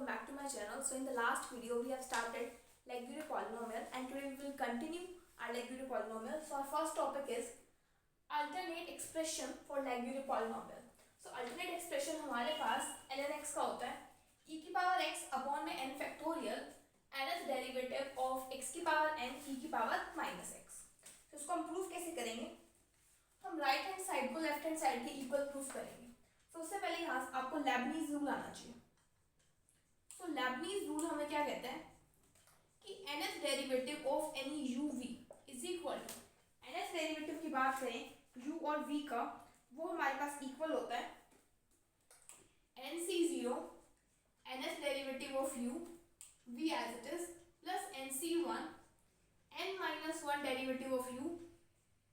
welcome back to my channel. So in the last video we have started Legendre polynomial and today we will continue our Legendre polynomial. So our first topic is alternate expression for Legendre polynomial. So alternate expression हमारे पास ln x का होता है e की power x upon में n factorial nth derivative of x की power n e की power minus x. तो इसको हम प्रूफ कैसे करेंगे? हम राइट हैंड साइड को लेफ्ट हैंड साइड के इक्वल प्रूफ करेंगे. तो उससे पहले यहाँ आपको लेबनीज रूल आना चाहिए. तो लेबनीज रूल हमें क्या कहता है कि nth derivative of any u v is equal to nth derivative की बात करें u और v का, वो हमारे पास इक्वल होता है nc0 nth derivative of u v as it is plus nc1 n minus 1 derivative of u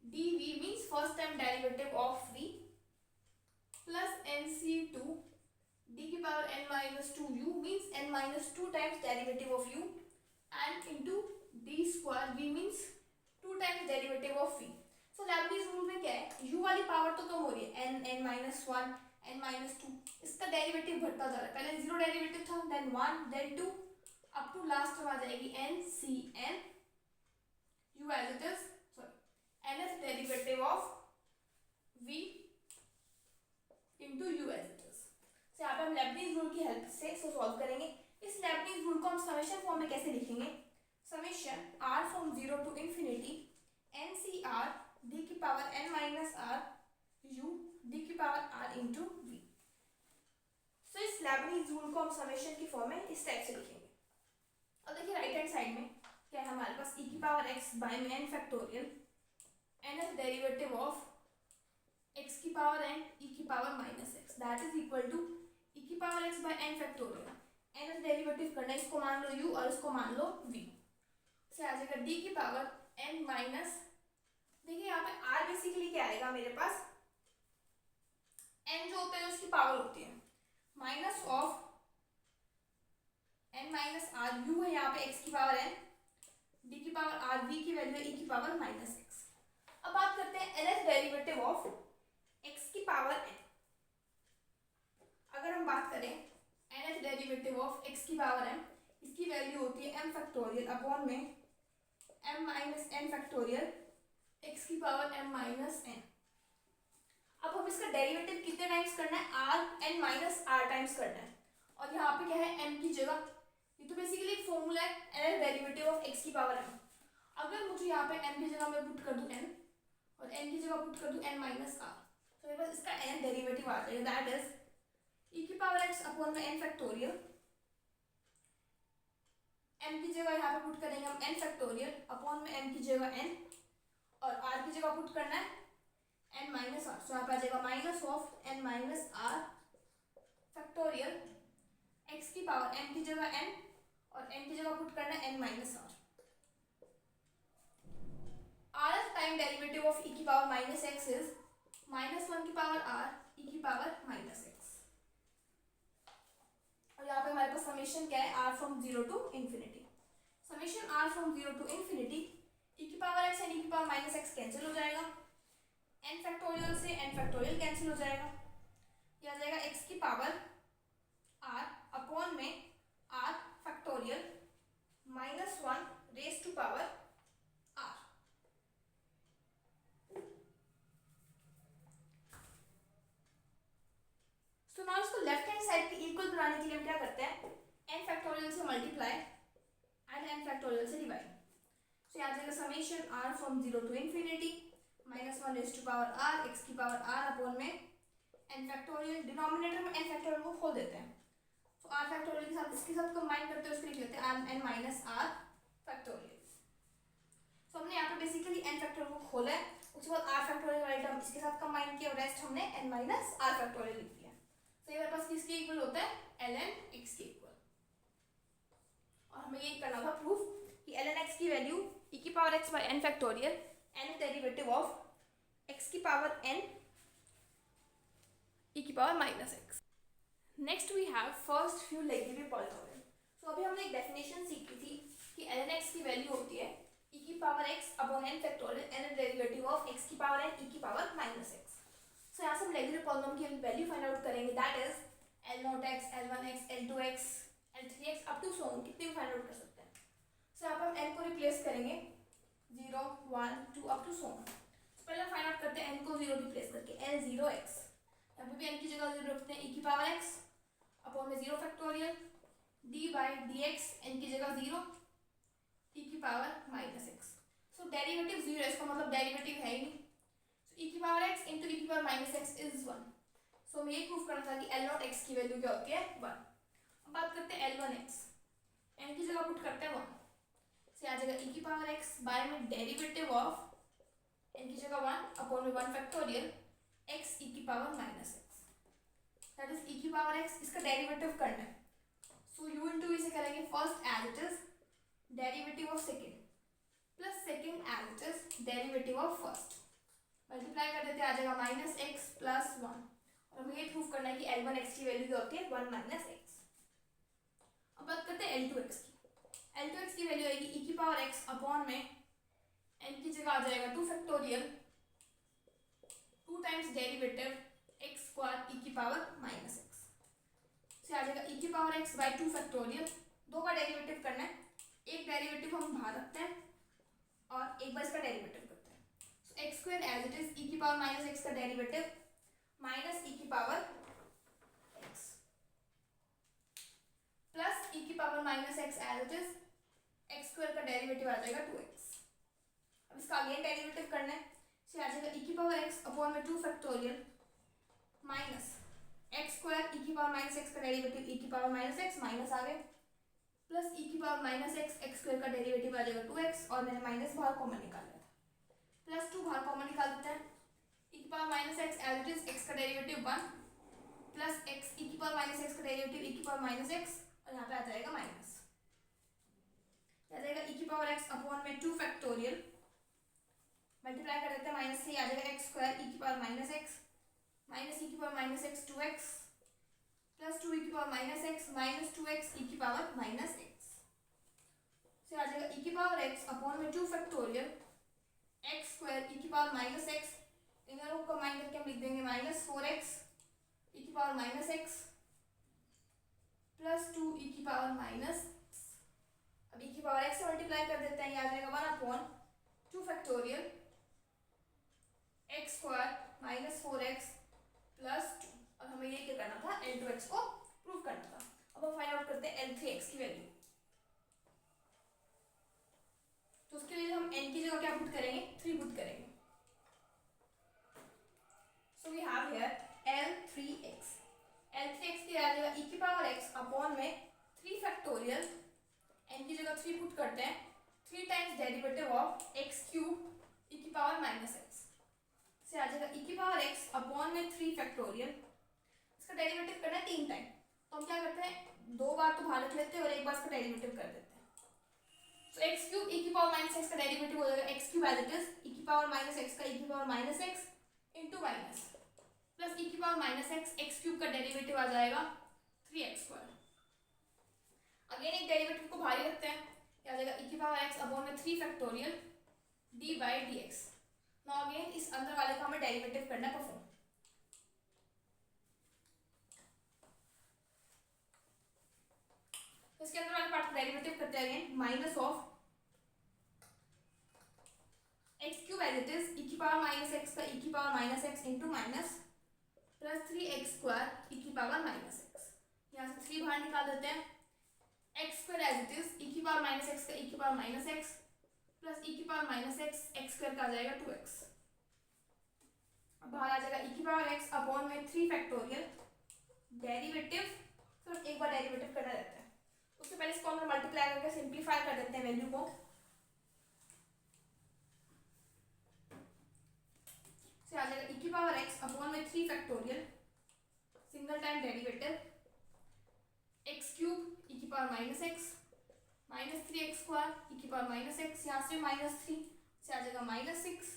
dv means first time derivative of v plus nc2 d की power n minus 2u means n minus 2 times derivative of u and into d square v means 2 times derivative of v. So Leibniz rule में क्या है, u वाली power तो कम हो रही है, n minus 1 n minus 2, इसका डेरिवेटिव बढ़ता जा रहा है. पहले जीरो डेरिवेटिव था, then 1 then 2 up to last में आ जाएगी n c n u as it is, sorry nth derivative of v into u as it is. So यहाँ पे हम लेबनीज़ रूल की हेल्प से इसको सॉल्व करेंगे. इस लेबनीज़ रूल को हम समेशन फॉर्म में कैसे लिखेंगे? Summation r from 0 to infinity n c r d की power n minus r u d की power r into v. So इस लेबनीज़ रूल को हम समेशन की फॉर्म में इस टाइप से लिखेंगे. और देखिए राइट हैंड साइड में क्या है हमारे पास, e की पावर x बाय में n factorial nth derivative of x की पावर n e की power minus x that is equal to e की power x by n factorial. nth derivative करना है, इसको मान लो u और इसको मान लो v. से आ जाएगा d की पावर n माइनस, देखिए यहाँ पे r बेसिकली क्या आएगा मेरे पास, n जो होता है उसकी पावर होती है minus of n minus r, u है यहाँ पे x की पावर n, d की पावर r, v की वैल्यू है e की पावर माइनस x. अब बात करते हैं nth डेरिवेटिव ऑफ x की पावर n. अगर हम बात करें nth डेरिवेटिव ऑफ x की पावर m, इसकी वैल्यू होती है m फैक्टोरियल अपॉन में m minus n factorial x की पावर m माइनस n. अब हम इसका डेरिवेटिव कितने टाइम्स करना है, r n minus r times करना है. और यहाँ पे क्या है m की जगह, ये तो बेसिकली एक फॉर्मूला है nth डेरिवेटिव ऑफ x की पावर m. अगर मुझे यहाँ पे m की जगह मैं पुट कर दूं n और n की जगह पुट कर दूं n माइनस r, तो मेरे पास इसका n डेरिवेटिव आ जाएगा दैट इज e की पावर x अपॉन में n फैक्टोरियल. m की जगह यहाँ पे पुट करेंगे हम n फैक्टोरियल अपॉन में m की जगह n और r की जगह पुट करना है n माइनस r. तो यहाँ पे आ जाएगा minus of n minus r factorial x की पावर m की जगह n और n की जगह पुट करना है n minus r. rth time derivative of e की power minus x is minus 1 की पावर r e की पावर माइनस x. और यहाँ पे हमारे पास समेशन क्या है, r from 0 to infinity. Summation r from 0 to infinity e की पावर x एंड e की पावर माइनस x कैंसिल हो जाएगा, n फैक्टोरियल से n फैक्टोरियल कैंसिल हो जाएगा. ये आ जाएगा x की पावर r अपॉन में r factorial minus 1 raise to power r. तो नाउ इसको लेफ्ट हैंड साइड के इक्वल बनाने के लिए हम क्या करते हैं, n फैक्टोरियल से मल्टीप्लाई एंड n फैक्टोरियल से डिवाइड. सो यहाँ जाएगा summation r from 0 to infinity minus 1 raise to power r x की पावर r अपॉन में n फैक्टोरियल. डिनोमिनेटर में n फैक्टोरियल को खोल देते हैं, तो r फैक्टोरियल के साथ इसके साथ कंबाइन करते हैं, उसको लिख लेते हैं n माइनस r फैक्टोरियल. सो हमने यहाँ पे बेसिकली n फैक्टोरियल को खोला है, उसके बाद r फैक्टोरियल वाला टर्म इसके साथ कंबाइन किया और रेस्ट हमने n माइनस r फैक्टोरियल लिख दिया. तो ये मेरे पास किसके इक्वल होता है, ln x के इक्वल. और हमें ये करना था प्रूफ कि ln x की वैल्यू e की power x by n factorial n derivative of x की पावर n e की power minus x. Next we have first few Lagrange polynomial. So अभी हमने एक डेफिनेशन सीखी थी कि ln x की वैल्यू होती है e की power x upon n factorial n derivative of x की पावर n e की पावर माइनस x. सो यहाँ से हम लेग्रेंज पॉलिनोमियल की वैल्यू फाइंड आउट करेंगे that is L0x, L1x, L2x L3x up to so on कितने भी find out कर सकते हैं। सो यहाँ पर हम n को रिप्लेस करेंगे 0 1 2 अप टू सो ऑन। पहले फाइंड आउट करते हैं n को 0 रिप्लेस करके L0x, यहाँ पे भी n की जगह 0 रखते हैं e की पावर x अपॉन में 0 factorial d by dx n की जगह 0 e की पावर माइनस x। सो डेरिवेटिव 0 है, इसका मतलब डेरिवेटिव है ही नहीं। सो e की पावर x इंटू e की पावर माइनस x इज 1। सो हमें ये प्रूफ करना था कि L0x की वैल्यू क्या होती है 1। अब बात करते हैं L1x, n की जगह पुट करते हैं 1, से आ जाएगा e की पावर x बाय में डेरिवेटिव ऑफ n की जगह 1 अपॉन में 1 फैक्टोरियल x e की power minus x, that is e की पावर x। इसका डेरिवेटिव करना है, सो u इंटू वी से करेंगे first as it is derivative of second plus second as it is derivative of first, multiply कर देते हैं आ जाएगा माइनस एक्स प्लस 1। और हमें ये प्रूफ करना है कि L1x की वैल्यू क्या होती है 1 माइनस एक्स। अब बात करते हैं L2x की। L2x की वैल्यू आएगी e की पावर x अपॉन में n की जगह आ जाएगा 2 factorial 2 times derivative x square e की पावर माइनस x, से आ जाएगा e की पावर x बाई 2 फैक्टोरियल। दो का डेरिवेटिव करना है, एक डेरिवेटिव हम बाहर रखते हैं और एक बार इसका डेरिवेटिव करते हैं। So x square as it is e की पावर माइनस एक्स का डेरिवेटिव माइनस e की पावर x प्लस e की power minus x as it is x square का डेरिवेटिव आ जाएगा 2x। अब इसका अगेन डेरिवेटिव करना है, से आ जाएगा e की पावर x अपॉन में 2 factorial minus x square e की पावर माइनस एक्स का डेरिवेटिव e की पावर माइनस एक्स माइनस आ गए प्लस e की power minus x x square का डेरिवेटिव आ जाएगा 2x और मैंने माइनस बाहर कॉमन निकाल लिया था, प्लस 2 बाहर कॉमन निकाल देते हैं e की power minus x as it is x का डेरिवेटिव 1 प्लस x e की पावर माइनस एक्स का डेरिवेटिव e की पावर माइनस एक्स और यहाँ पे आ जाएगा माइनस, आ जाएगा e की पावर x अपॉन में 2 फैक्टोरियल मल्टीप्लाई कर देते हैं माइनस से आ जाएगा एक्स स्क्वायर e की power minus x minus e की power minus x 2x plus 2 e की power minus x minus 2x e की पावर माइनस एक्स, से आ जाएगा e की पावर x अपॉन में 2 फैक्टोरियल एक्स स्क्वायर e की पावर माइनस एक्स, इन दोनों को कंबाइन करके हम लिख देंगे माइनस 4x e की power minus x plus 2 e की पावर माइनस। अब e की पावर x से मल्टीप्लाई कर देते हैं, ये आ जाएगा 1 upon 2 factorial x square minus 4x plus 2। और हमें ये क्या करना था L2x को प्रूव करना था। अब हम फाइंड आउट करते हैं L3x की वैल्यू। तो उसके लिए हम n की जगह क्या पुट करेंगे 3 पुट करेंगे। So we have here L3x की आ जाएगा e की पावर x अपॉन में 3 फैक्टोरियल n की जगह 3 पुट करते हैं 3 times derivative of x cube e की पावर माइनस x, से आ जाएगा e की पावर x अपॉन में 3 फैक्टोरियल। इसका डेरिवेटिव करना है 3 टाइम, तो हम क्या करते हैं 2 बार तो बाहर रख लेते हैं और एक बार इसका डेरिवेटिव कर देते हैं। तो x क्यूब e की पावर माइनस x का डेरिवेटिव हो जाएगा x cube as it is e की पावर माइनस x का e की power minus x into minus plus e की पावर माइनस x क्यूब का डेरिवेटिव आ जाएगा 3x स्क्वायर। अगेन एक डेरिवेटिव को बाहर रखते हैं, आ जाएगा e की पावर x अपॉन में 3 factorial d by dx। Now again इस अंदर वाले का हमें डेरिवेटिव करना है परफॉर्म। तो इसके अंदर वाले पार्ट का डेरिवेटिव करते हैं again minus of x cube as it is e की पावर माइनस एक्स का e की power minus x into minus plus 3x square e की पावर माइनस एक्स, यहाँ से 3 बाहर निकाल देते हैं x square as it is e की पावर माइनस एक्स का e की power minus x plus e की power minus x x square का आ जाएगा 2x। अब बाहर आ जाएगा e की पावर x अपॉन में 3 फैक्टोरियल डेरिवेटिव, सिर्फ एक बार डेरिवेटिव करना रहता है, उससे पहले इसको हम मल्टीप्लाई करके सिंपलीफाई कर देते हैं वैल्यू को। से आ जाएगा e की पावर x अपॉन में 3 factorial single time derivative x cube e की power minus x minus 3x square e की पावर माइनस एक्स, यहाँ से माइनस 3 से आ जाएगा माइनस 6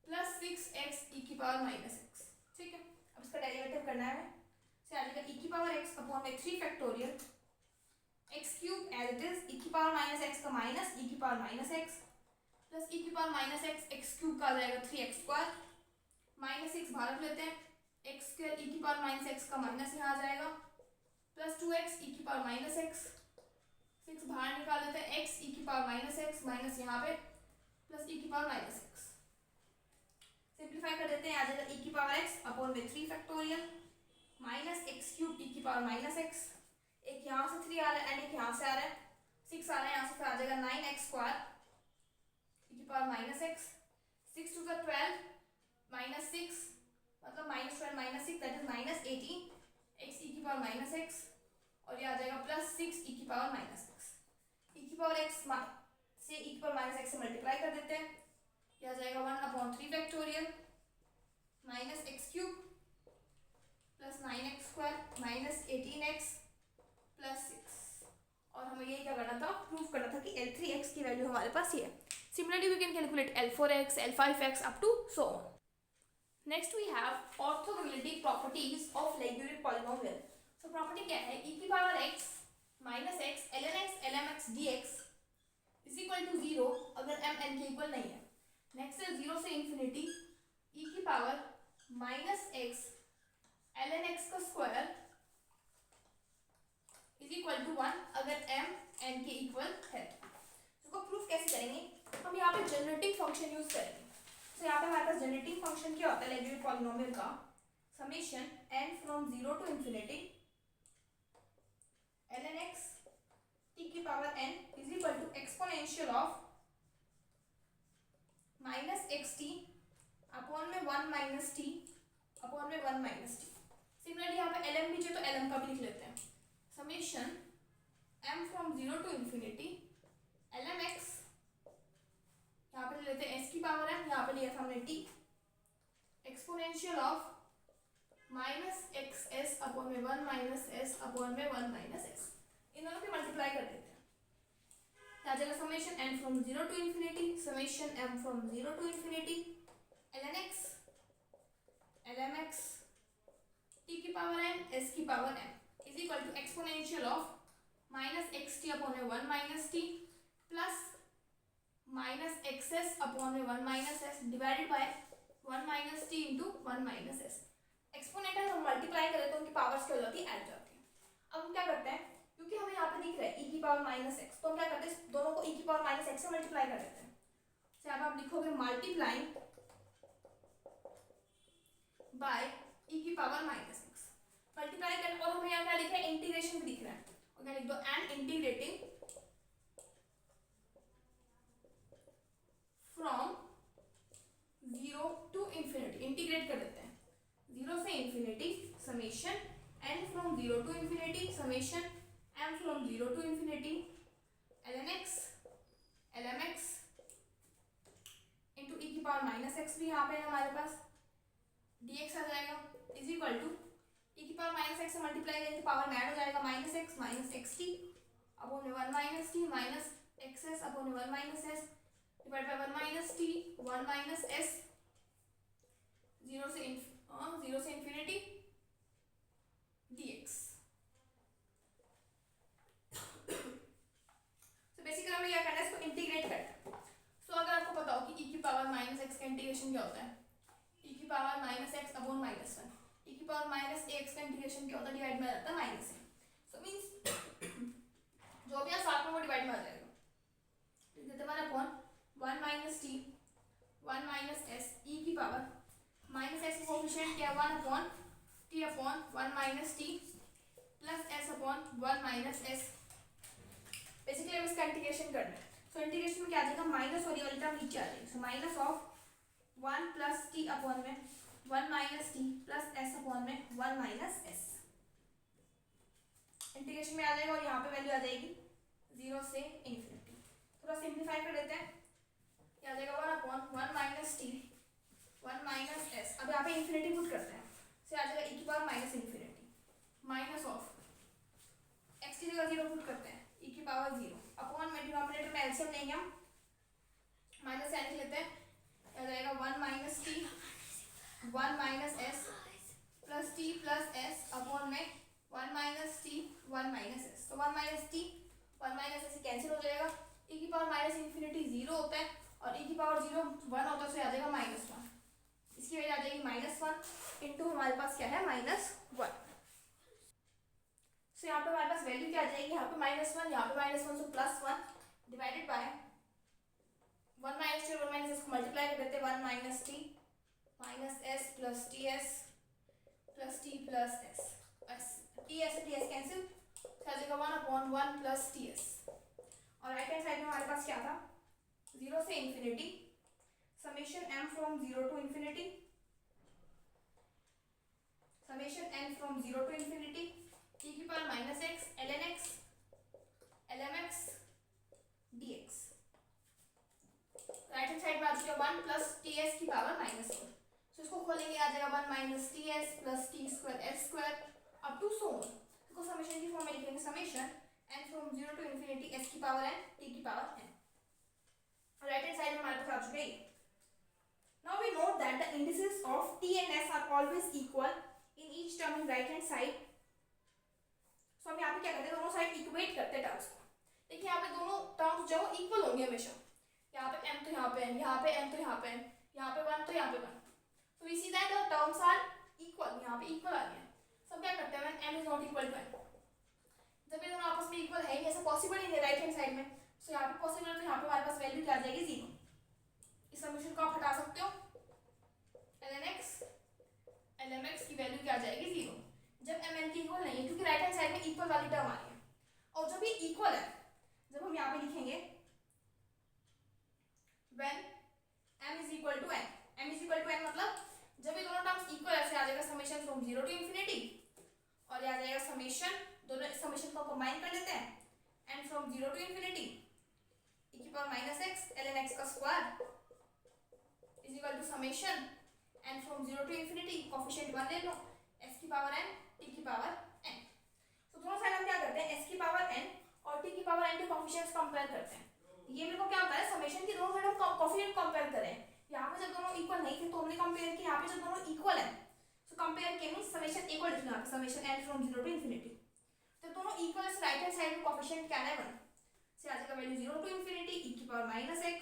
प्लस 6x e की पावर माइनस एक्स। ठीक है, अब इसका डेरिवेटिव करना है हमें, से आ जाएगा e की पावर x अपॉन में 3 factorial x cube as it is e की पावर माइनस एक्स का माइनस e की power minus x plus e की power minus x x cube का आ जाएगा 3x स्क्वायर माइनस 6 बाहर रख लेते हैं एक्स स्क्वायर e की पावर माइनस एक्स का माइनस यहाँ आ जाएगा प्लस 2x ई की पावर माइनस एक्स, 6 बाहर निकाल देते हैं, x ई की पावर माइनस एक्स माइनस यहाँ पे प्लस ई की पावर माइनस एक्स, सिंप्लीफाई कर देते हैं, आ जाएगा ई की पावर एक्स अपॉन में 3 फैक्टोरियल माइनस एक्स क्यूब ई की पावर माइनस एक्स, एक यहाँ से 3 आ रहा है एंड एक यहाँ से आ रहा है 6 आ रहा है, यहाँ से फिर आ जाएगा 9x स्क्वायर ई की power minus x, 6 to the 12 minus 6 मतलब minus 12 minus 6 that is minus 18 x e की पावर माइनस एक्स, और ये आ जाएगा प्लस 6 ई की पावर माइनस एक्स, ई की पावर एक्स से ई की पावर माइनस एक्स से मल्टीप्लाई कर देते हैं, ये आ जाएगा 1/3 factorial minus x cube plus 9x square minus 18x plus 6, और हमें यही क्या करना था, प्रूव करना था कि L3x की वैल्यू हमारे पास ये है. Similarly, we can calculate L4x, L5x up to so on. Next we have orthogonality properties of Legendre polynomial. So property क्या है, e की power x minus x ln x lmx dx is equal to 0 अगर m n के equal नहीं है. Next है 0 से infinity e की power minus x ln x का स्क्वायर इज इक्वल टू 1 अगर m n के इक्वल है. इसको प्रूफ कैसे करेंगे, हम यहाँ पे जनरेटिंग फंक्शन यूज करेंगे. तो यहाँ पे हमारे पास जनरेटिंग फंक्शन क्या होता है लेग्रेंज पॉलिनोमियल का, summation n from 0 to infinity ln x t की power n is equal to exponential of minus x t upon में 1 माइनस टी अपॉन में 1 माइनस टी. सिमिलरली यहाँ पे lm भी चाहिए तो lm का भी लिख लेते हैं, summation m from 0 to infinity lm x, यहाँ पे लेते हैं s की पावर m, यहाँ पे लिया था हमने t, exponential of minus x s upon में 1 माइनस एस अपॉन में 1 माइनस एस, इन दोनों पे मल्टीप्लाई कर देते हैं, आ जाएगा summation n from 0 to infinity summation m from 0 to infinity ln x lm x t की पावर n s की power m is equal to exponential of minus x t upon में 1 minus t plus minus x s upon में 1 minus s divided by 1 minus t into 1 minus s. Exponent हम multiply करें तो उनकी powers क्या हो जाती है, ऐड जाती है. अब हम क्या करते हैं, क्योंकि हमें यहाँ पे दिख रहा है e की पावर माइनस एक्स, तो हम क्या करते हैं दोनों को e की पावर माइनस एक्स से मल्टीप्लाई कर देते हैं. तो यहाँ पे आप लिखोगे मल्टीप्लाई बाय e की पावर माइनस एक्स, मल्टीप्लाई करें, और हमें यहाँ क्या लिख रहा है, इंटीग्रेशन भी दिख रहा है, और क्या लिख दो and integrating from 0 to infinity, integrate कर देते हैं 0 से infinity summation n from 0 to infinity summation m from 0 to infinity ln x lm x into e की पावर माइनस एक्स भी यहाँ पे है हमारे पास, dx आ जाएगा इज इक्वल टू e की पावर माइनस एक्स से मल्टीप्लाई करेंगे तो पावर में ऐड हो जाएगा माइनस एक्स टी अपॉन में 1 minus t minus x s upon में 1 minus S divide by 1 minus T 1 minus S 0 से इंफिनिटी dx. तो बेसिकली हमें क्या करना है, इसको इंटीग्रेट करना है. सो अगर आपको पता हो कि e की पावर माइनस एक्स का इंटीग्रेशन क्या होता है, e की power minus x upon minus 1, e की पावर माइनस एक्स का इंटीग्रेशन क्या होता है, डिवाइड में आ जाता है माइनस ए. सो मींस जो भी यहाँ साथ में वो डिवाइड में आ जाएगा, लिख देते हैं upon 1 minus T 1 minus S e की पावर माइनस एक्स का कोएफिशिएंट क्या है 1 upon T upon 1 minus t plus S upon 1 minus S. Basically हम इसका इंटीग्रेशन करना है. सो इंटीग्रेशन में क्या आ जाएगा, माइनस और ये वाली टर्म नीचे आ जाएगी. So minus of 1 plus T upon में 1 minus t plus S upon में 1 माइनस एस इंटीग्रेशन में आ जाएगा, और यहाँ पे वैल्यू आ जाएगी 0 से इंफिनिटी. थोड़ा सिंप्लीफाई कर देते हैं, आ जाएगा 1 upon 1 minus T 1 minus S. अब यहाँ पे इंफिनिटी पुट करते हैं, से आ जाएगा e की power minus infinity minus of x की जगह 0 पुट करते हैं e की पावर 0 अपॉन में डिनोमिनेटर में एलसीएम लेंगे हम, माइनस साइन लिख लेते हैं, आ जाएगा 1 minus T 1 minus s plus t plus S upon में 1 माइनस टी 1 माइनस एस. तो 1 minus T 1 minus S cancel हो जाएगा, e की पावर माइनस इंफिनिटी 0 होता है और e की पावर 0 1 होता है, तो आ जाएगा माइनस 1. इसकी वजह आ जाएगी माइनस 1 इंटू हमारे पास क्या है माइनस 1. सो यहाँ पे हमारे पास वैल्यू क्या आ जाएगी, यहाँ पे -1, यहाँ पे -1, सो +1 डिवाइडेड बाय 1 माइनस टी और 1 माइनस एस को मल्टीप्लाई कर देते हैं, 1 minus t minus s plus t s plus t plus s, t s cancel, आ जाएगा 1/1 प्लस टी एस। और राइट हैंड साइड में हमारे पास क्या था, 0 से infinity summation m from 0 to infinity, summation n from 0 to infinity t की power -x ln x lmx dx। Right hand side में आ चुका 1 प्लस टी एस की पावर -1, सो इसको खोलेंगे आ जाएगा 1 minus t s plus T square s square up to so on. इसको समेशन की फॉर्म में लिखेंगे, summation n from 0 to infinity s की पावर n t की power n। Right hand side में हमारे पास आ चुका है। Now we note that the indices of t and s are always equal in each term in right hand side. So हम यहाँ पे क्या करते हैं, दोनों साइड इक्वेट करते हैं टर्म्स को। देखिए यहाँ पे दोनों टर्म्स जो है इक्वल होंगे हमेशा, यहाँ पे m तो यहाँ पे n, यहाँ पे n तो यहाँ पे n, यहाँ पे 1 तो यहाँ पे 1। So we see that the terms are equal, यहाँ पे इक्वल आ गया। सब क्या करते हैं, when m is not equal to n, जब ये दोनों आपस में इक्वल है, ऐसा पॉसिबल ही नहीं राइट हैंड साइड में, सो यहाँ पे पॉसिबल है, तो यहाँ पे हमारे पास वैल्यू क्या आ जाएगी, 0। इस समीकरण को आप हटा सकते हो, ln x की वैल्यू क्या आ जाएगी, 0, जब m n की इक्वल नहीं है, क्योंकि राइट हैंड साइड में इक्वल वाली टर्म आ रही है। और जब ये इक्वल है, जब हम यहाँ पे लिखेंगे when m is equal to n, m is equal to n मतलब जब ये दोनों टर्म्स इक्वल ऐसे आ जाएगा समेशन फ्रॉम 0 टू इंफिनिटी, और ये आ जाएगा समेशन, दोनों समेशन को कंबाइन कर लेते हैं, n from 0 to infinity e की पावर -x ln x का square is equal to summation n from 0 to infinity, coefficient 1 ले लो, s की पावर n t की पावर n। तो दोनों साइड हम क्या करते हैं, s की पावर n और t की पावर n के कोएफिशिएंट्स कंपेयर करते हैं। ये मेरे को क्या होता है, समेशन की दोनों साइड हम कोएफिशिएंट कंपेयर करें। यहाँ पे जब दोनों इक्वल नहीं थे तो हमने कंपेयर किया, यहाँ पे जब दोनों इक्वल है तो कंपेयर किया मींस समेशन इक्वल लिखना है, summation n from 0 to infinity. तो दोनों इक्वल है, राइट हैंड साइड में कोएफिशिएंट क्या है, 1, से आ जाएगा वैल्यू 0 टू इंफिनिटी e की पावर -x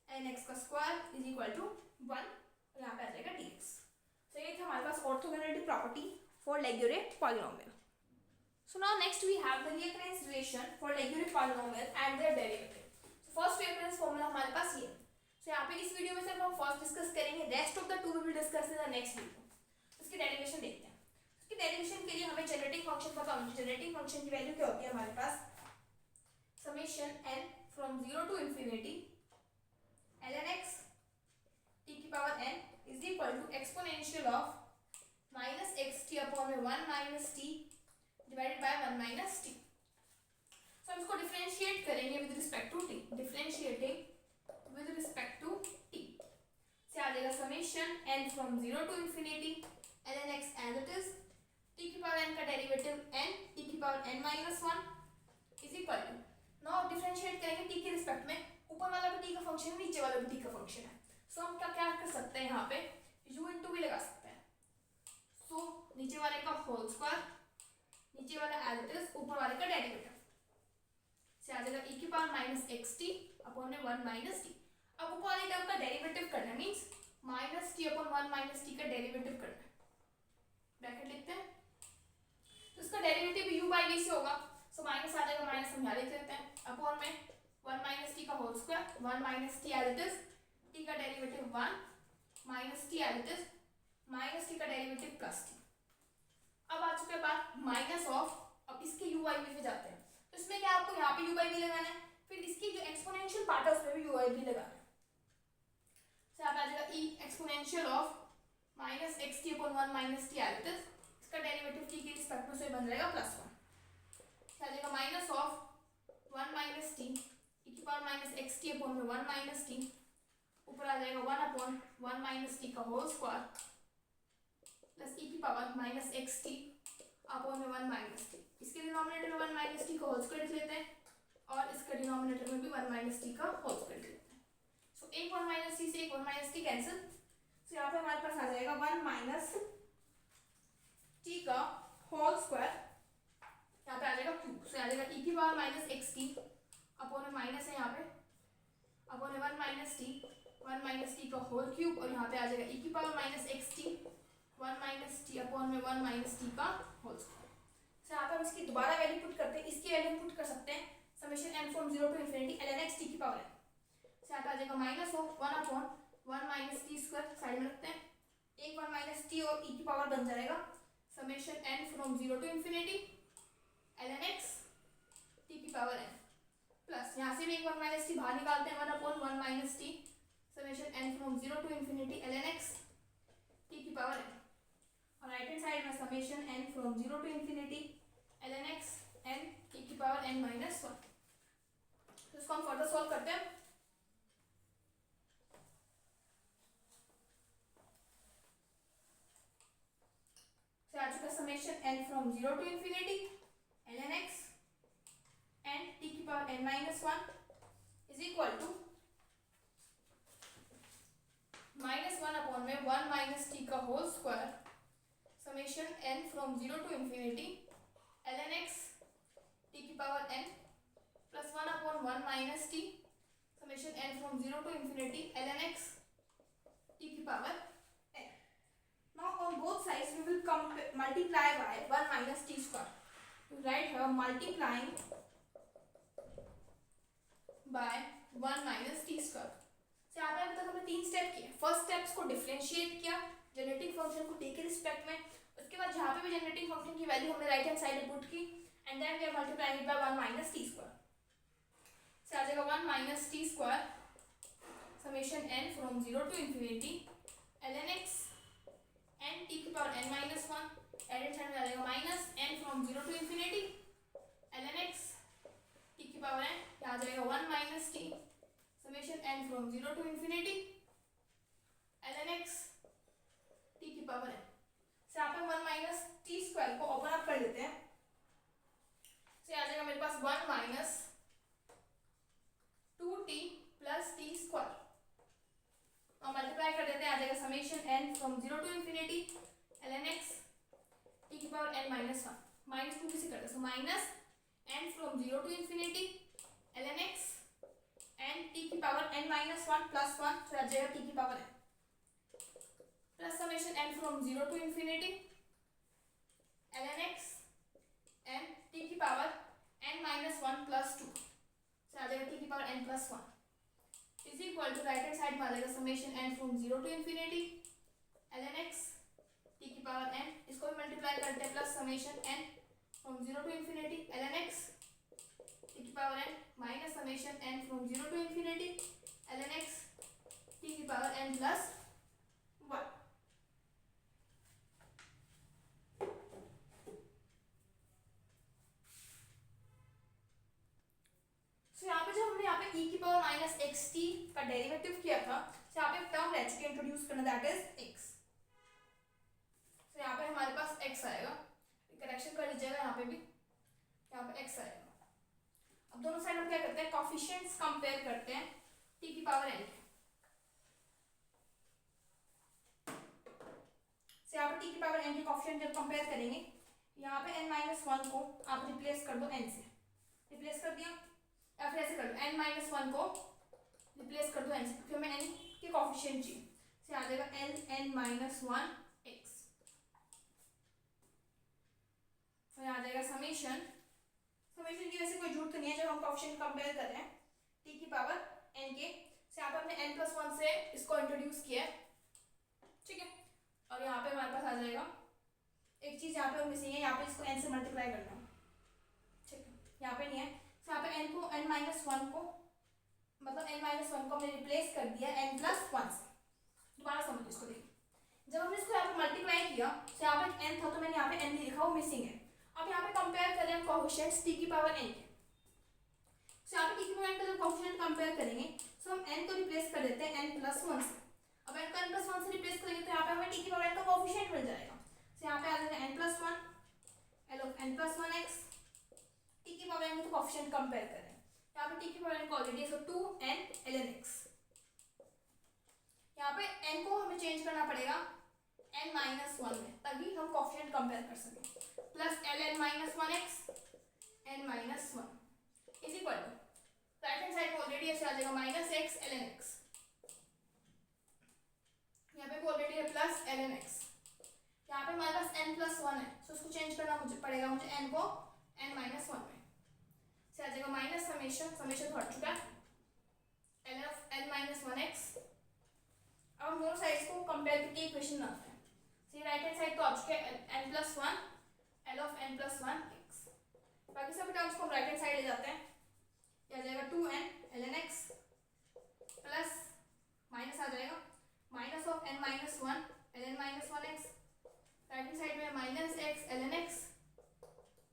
ln x का स्क्वायर इज इक्वल टू 1, और यहाँ पे आ जाएगा dx। तो ये था हमारे पास orthogonality property for Laguerre polynomial. So now next we have the reoccurrence relation for Legere polynomial and their derivative. So first reoccurrence formula हमारे पास ये है। So यहाँ पे इस वीडियो में सिर्फ हम फर्स्ट डिस्कस करेंगे, rest of the two we will discuss in the next video. इसकी डेरिवेशन देखते हैं। इसकी डेरिवेशन के लिए हमें जनरेटिंग फंक्शन पता होना चाहिए। जनरेटिंग फंक्शन की वैल्यू क्या होती है हमारे पास, summation n from 0 to infinity ln x t की power n is equal to exponential of -xt upon 1 - t divided by 1 minus t. So हम इसको डिफरेंशिएट करेंगे with respect to t, differentiating with respect to t से आ जाएगा summation n from 0 to infinity ln x as it is t की power n का derivative n t की power n minus 1 is equal to, now differentiate करेंगे t के respect में, ऊपर वाला भी t का फंक्शन है, नीचे वाला भी t का फंक्शन है। सो हम क्या कर सकते हैं, यहाँ पे u इंटू भी लगा सकते हैं। सो नीचे वाले का होल स्क्वायर, नीचे वाला एज इट इज, ऊपर वाले का डेरिवेटिव से आ जाएगा e की power -xt upon 1 minus T. अब ऊपर वाली टर्म का डेरिवेटिव करना means -t upon 1 minus T का डेरिवेटिव करना है, ब्रैकेट लिखते हैं, तो इसका डेरिवेटिव u बाय v से होगा। सो माइनस आ जाएगा, माइनस हम यहाँ लिख लेते हैं, अपॉन में 1 माइनस टी का whole square, 1 minus t as it is, t का derivative 1 minus t as it is, minus T का डेरिवेटिव प्लस टी। अब आ चुके बाद माइनस ऑफ, अब इसके u बाई v पे जाते हैं, तो इसमें क्या आपको यहाँ पे u बाई v लगाना है, फिर इसकी जो एक्सपोनेंशियल पार्ट है उसमें भी u बाई v लगाना है। तो यहाँ पे आ जाएगा e exponential of -xt upon 1 minus t as it is, इसका डेरिवेटिव t के रिस्पेक्ट में से बन जाएगा +1, तो आ जाएगा minus of 1 minus t e की power -xt upon 1 minus t, ऊपर आ जाएगा 1 अपॉन 1 माइनस टी का होल स्क्वायर प्लस e की power -xt upon 1 minus t. इसके डिनोमिनेटर में 1 माइनस टी का होल स्क्वायर लिख लेते हैं, और इसके डिनोमिनेटर में भी 1 माइनस टी का होल स्क्वायर लिख लेते हैं। सो एक 1 माइनस टी से एक 1 माइनस टी कैंसिल, सो यहाँ पे हमारे पास आ जाएगा 1 माइनस टी का होल स्क्वायर, यहाँ पे आ जाएगा क्यूब, सो आ जाएगा e की पावर -xt अपॉन माइनस है यहाँ पे अपॉन 1 माइनस टी का होल क्यूब, और यहाँ पे आ जाएगा e की power -xt 1 minus T upon में 1 माइनस टी का होल स्क्वायर। सो यहाँ पे पे हम इसकी दोबारा वैल्यू पुट करते हैं, इसकी वैल्यू पुट कर सकते हैं summation n from 0 to infinity ln x t की पावर n। से आता आ जाएगा minus of 1 upon 1 minus T square, side में रखते हैं, एक 1 माइनस टी और e की पावर बन जाएगा summation n from 0 to infinity ln x t की पावर n, प्लस यहाँ से भी एक 1 माइनस टी बाहर निकालते हैं, 1 upon 1 minus T summation n from 0 to infinity ln x t की पावर n, और राइट हैंड साइड में summation n from 0 to infinity ln x n t की पावर n माइनस 1। तो इसको हम फर्दर सॉल्व करते हैं। से आ चुका summation n from 0 to infinity ln x n t की power n minus 1 is equal to minus 1 upon में 1 माइनस टी का whole square summation n from 0 to infinity ln x t की power n plus 1 upon 1 minus T summation n from 0 to infinity ln x t की power n। Now on both sides we will multiply by 1 minus t square. We write here multiplying by 1 minus t square. से यहाँ पे अभी तक हमने 3 step किए। First step को differentiate किया जनरेटिंग फंक्शन को टी के रिस्पेक्ट में, उसके बाद जहाँ पे भी जनरेटिंग फंक्शन की वैल्यू हमने राइट हैंड साइड पुट की and then we are multiplying it by 1 minus T square. से आ जाएगा 1 minus T square summation n from 0 to infinity ln x n t की पावर n माइनस 1, एडेड side में आ जाएगा minus n from 0 to infinity ln x t की power n, यहाँ आ जाएगा 1 minus t summation n from 0 to infinity ln x t की पावर n। से यहाँ पे 1 माइनस टी स्क्वायर को ओपन अप कर लेते हैं, से आ जाएगा मेरे पास 1 minus 2t plus T square और मल्टीप्लाई कर देते हैं, आ जाएगा summation n from 0 to infinity ln x t की पावर n माइनस 1, माइनस 2 किसे करते हैं, so minus n from 0 to infinity ln x n t की पावर n माइनस 1 प्लस 1, तो आ जाएगा t की power n plus summation n from 0 to infinity ln x n t की power n minus 1 plus 2, तो आ जाएगा t की power n plus 1 is equal to right hand side में आ जाएगा summation n from 0 to infinity ln x t की power n, इसको भी मल्टीप्लाई करते हैं plus summation n from 0 to infinity ln x t की power n minus summation n from 0 to infinity ln x t की power n plus 1। तो यहाँ पे जब हमने यहाँ पे e की पावर माइनस एक्स टी का डेरिवेटिव किया था, तो यहाँ पे एक टर्म रह चुकी है इंट्रोड्यूस करना, दैट इज x। तो यहाँ पे हमारे पास x आएगा, करेक्शन कर लीजिएगा, यहाँ पे भी यहाँ पे x आएगा। अब दोनों साइड हम क्या करते हैं, कोफिशिएंट्स कंपेयर करते हैं t की पावर n के। से यहाँ पे t की पावर n के कोफिशिएंट जब कंपेयर करेंगे, यहाँ पे n माइनस 1 को आप रिप्लेस कर दो n से, रिप्लेस कर दिया, या फिर ऐसे कर दो n माइनस 1 को रिप्लेस कर दो n से, क्योंकि हमें n के कोफिशिएंट चाहिए। से आ जाएगा n माइनस 1 x, तो यहाँ आ जाएगा समेशन की वैसे कोई झूठ तो नहीं है जब हम कोफिशिएंट कंपेयर कर रहे हैं t की पावर n के। से यहाँ पे हमने n प्लस 1 से इसको इंट्रोड्यूस किया है, ठीक है, और यहाँ पे हमारे पास आ जाएगा एक चीज यहाँ पे मिसिंग है, यहाँ पे इसको n से मल्टीप्लाई करना, ठीक है, यहाँ पे नहीं है। तो यहाँ पे n को n माइनस 1 को मतलब n माइनस 1 को हमने रिप्लेस कर दिया n प्लस 1 से। दोबारा समझो इसको, देखिए जब हमने इसको यहाँ पे मल्टीप्लाई किया, तो यहाँ पे n था तो मैंने यहाँ पे n नहीं लिखा, वो मिसिंग है। अब यहाँ पे कंपेयर कर रहे हैं कोफिशिएंट्स t की पावर n के, तो यहाँ पे t की पावर n का जब कोफिशिएंट कंपेयर करेंगे तो हम n को रिप्लेस कर देते हैं n प्लस 1 से। अब n को n प्लस 1 से रिप्लेस करेंगे तो यहाँ पे हमें t की पावर n का कोफिशिएंट मिल जाएगा। तो यहाँ पे आ जाएगा n plus 1 n plus 1x, t की पावर n का कोफिशिएंट कंपेयर करें, यहाँ पे t की पावर n को ऑलरेडी है, सो 2n ln x। यहाँ पे n को हमें चेंज करना पड़ेगा n माइनस 1 में, तभी हम कोफिशिएंट कंपेयर कर सकें, plus ln minus 1x n minus 1 is equal to right hand side में ऑलरेडी ऐसे आ जाएगा माइनस x ln x, यहाँ पे ऑलरेडी है प्लस ln x, यहाँ पे हमारे पास n प्लस 1 है, तो उसको चेंज करना मुझे पड़ेगा, मुझे n को n माइनस 1 में से आ जाएगा माइनस समेशन तो हट चुका है l of n minus 1x। अब हम दोनों साइड्स को कंपेयर करके इक्वेशन बनाते हैं। तो ये राइट हैंड साइड तो आ चुके हैं n plus 1 l of n plus 1x। बाकी सभी टर्म्स को हम राइट हैंड साइड ले जाते हैं, ये आ जाएगा 2n ln x plus minus आ जाएगा minus of n minus 1 ln minus 1x। Right hand side में minus x ln x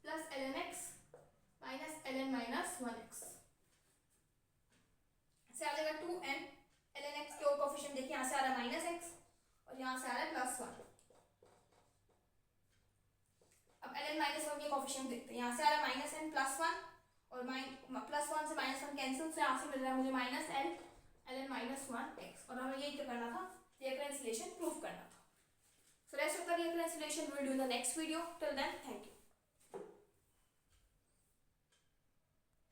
plus ln x minus ln minus 1x से आ जाएगा 2n ln x के कोएफिशिएंट देखिए, यहाँ से आ रहा है माइनस x और यहाँ से आ रहा है प्लस 1। अब ln माइनस 1 के कोएफिशिएंट देखते हैं, यहाँ से आ रहा है माइनस n प्लस 1 और प्लस 1 से माइनस 1 कैंसिल, से यहाँ से मिल रहा है मुझे minus l ln minus 1x। और हमें यही क्या करना था, रिकंसिलिएशन प्रूफ करना था। So rest of the reconciliation we will do in the next video. Till then, thank you.